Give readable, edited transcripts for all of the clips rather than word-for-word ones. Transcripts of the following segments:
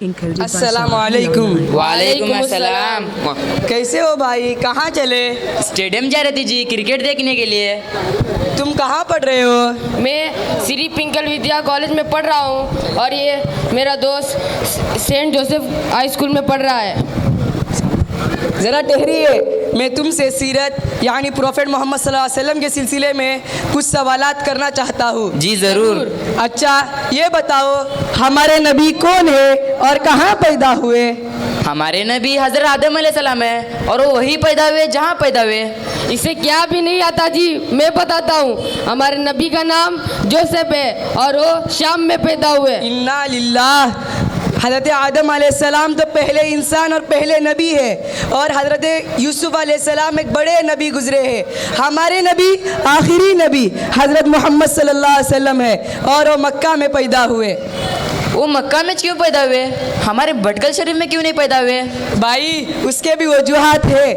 السلام علیکم۔ وعلیکم السلام۔ کیسے ہو بھائی؟ کہاں چلے؟ اسٹیڈیم جا رہی تھی جی کرکٹ دیکھنے کے لیے۔ تم کہاں پڑھ رہے ہو؟ میں سری پنکل ودیا کالج میں پڑھ رہا ہوں اور یہ میرا دوست سینٹ جوسف ہائی اسکول میں پڑھ رہا ہے۔ ذرا ٹھہریے، میں تم سے سیرت یعنی پروفیٹ محمد صلی اللہ علیہ وسلم کے سلسلے میں کچھ سوالات کرنا چاہتا ہوں۔ جی ضرور۔ اچھا یہ بتاؤ، ہمارے نبی کون ہے اور کہاں پیدا ہوئے؟ ہمارے نبی حضرت آدم علیہ السلام ہے اور وہ وہی پیدا ہوئے جہاں پیدا ہوئے۔ اسے کیا بھی نہیں آتا جی، میں بتاتا ہوں۔ ہمارے نبی کا نام جوسف ہے اور وہ شام میں پیدا ہوئے۔ انا للہ۔ حضرت آدم علیہ السلام تو پہلے انسان اور پہلے نبی ہے، اور حضرت یوسف علیہ السلام ایک بڑے نبی گزرے ہیں۔ ہمارے نبی آخری نبی حضرت محمد صلی اللہ علیہ وسلم ہے اور وہ مکہ میں پیدا ہوئے۔ وہ مکہ میں کیوں پیدا ہوئے؟ ہمارے بٹکل شریف میں کیوں نہیں پیدا ہوئے؟ بھائی اس کے بھی وجوہات ہے۔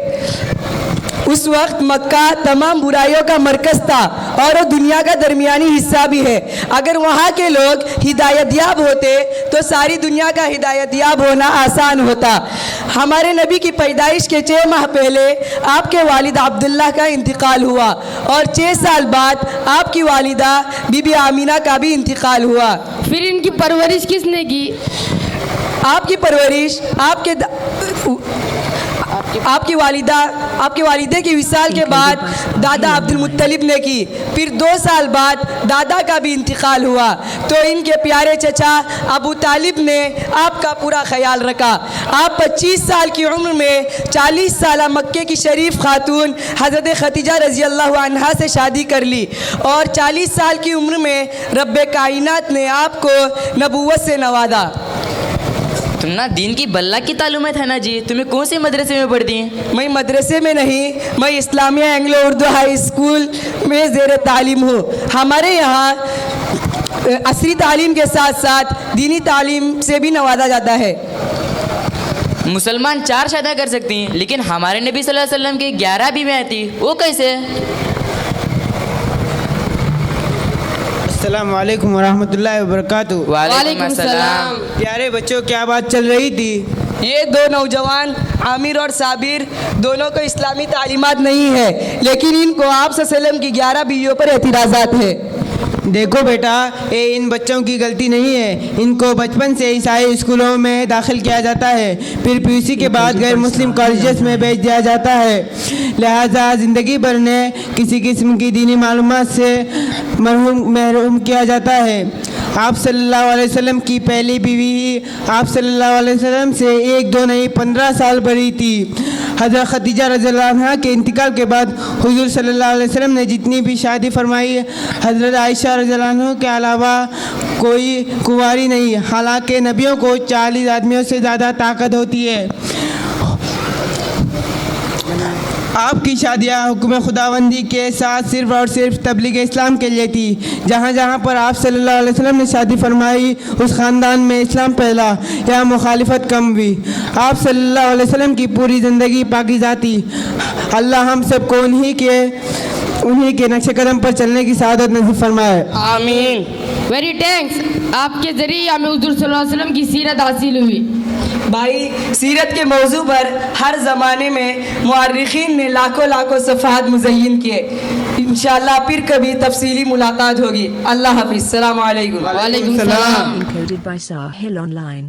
اس وقت مکہ تمام برائیوں کا مرکز تھا اور وہ دنیا کا درمیانی حصہ بھی ہے۔ اگر وہاں کے لوگ ہدایت یاب ہوتے تو ساری دنیا کا ہدایت یاب ہونا آسان ہوتا۔ ہمارے نبی کی پیدائش کے 6 ماہ پہلے آپ کے والد عبداللہ کا انتقال ہوا اور 6 سال بعد آپ کی والدہ بی بی آمینہ کا بھی انتقال ہوا۔ پھر ان کی پرورش کس نے کی؟ آپ کی پرورش آپ کی والدے کی وصال کے بعد دادا عبد المطلب نے کی۔ پھر 2 سال بعد دادا کا بھی انتقال ہوا تو ان کے پیارے چچا ابو طالب نے آپ کا پورا خیال رکھا۔ آپ 25 سال کی عمر میں 40 سالہ مکے کی شریف خاتون حضرت ختیجہ رضی اللہ عنہا سے شادی کر لی، اور 40 سال کی عمر میں رب کائنات نے آپ کو نبوت سے نوازا۔ تم نا دین کی بلّہ کی تعلیمات ہے نا جی، تمہیں کون سے مدرسے میں پڑھتی ہیں؟ میں مدرسے میں نہیں، میں اسلامیہ اینگلو اردو ہائی اسکول میں زیر تعلیم ہوں۔ ہمارے یہاں عصری تعلیم کے ساتھ ساتھ دینی تعلیم سے بھی نوازا جاتا ہے۔ مسلمان 4 شادیاں کر سکتی ہیں لیکن ہمارے نبی صلی اللہ علیہ وسلم کی 11 بیویاں تھیں، وہ کیسے؟ السلام علیکم ورحمۃ اللہ وبرکاتہ۔ وعلیکم السلام۔ پیارے بچوں کیا بات چل رہی تھی؟ یہ 2 نوجوان عامر اور صابر دونوں کو اسلامی تعلیمات نہیں ہے، لیکن ان کو آپ صلی اللہ علیہ وسلم کی 11 بیویوں پر اعتراضات ہے۔ دیکھو بیٹا، یہ ان بچوں کی غلطی نہیں ہے، ان کو بچپن سے عیسائی اسکولوں میں داخل کیا جاتا ہے، پھر PUC کے بعد غیر مسلم کالجز میں بھیج دیا جاتا ہے، لہٰذا زندگی بھر نے کسی قسم کی دینی معلومات سے محروم کیا جاتا ہے۔ آپ صلی اللہ علیہ وسلم کی پہلی بیوی آپ صلی اللہ علیہ وسلم سے 1 2 نہیں 15 سال بڑی تھی۔ حضرت ختیجہ رضی اللہ عنہا کے انتقال کے بعد حضور صلی اللہ علیہ وسلم نے جتنی بھی شادی فرمائی، حضرت عائشہ رضی اللہ عنہ کے علاوہ کوئی کنواری نہیں، حالانکہ نبیوں کو 40 آدمیوں سے زیادہ طاقت ہوتی ہے۔ آپ کی شادیاں حکم خداوندی کے ساتھ صرف اور صرف تبلیغ اسلام کے لیے تھی۔ جہاں جہاں پر آپ صلی اللہ علیہ وسلم نے شادی فرمائی اس خاندان میں اسلام پھیلا یا مخالفت کم ہوئی۔ آپ صلی اللہ علیہ وسلم کی پوری زندگی پاکیزہ تھی۔ اللہ ہم سب کو انہی کے نقش قدم پر چلنے کی سعادت نصیب فرمائے، آمین۔ ویری تھینکس، آپ کے ذریعے ہمیں حضور صلی اللہ علیہ وسلم کی سیرت حاصل ہوئی۔ بھائی سیرت کے موضوع پر ہر زمانے میں مورخین نے لاکھوں صفحات مزین کیے۔ انشاءاللہ پھر کبھی تفصیلی ملاقات ہوگی۔ اللہ حافظ، السلام علیکم۔ وعلیکم السلام۔ Encoded by Sahil Online.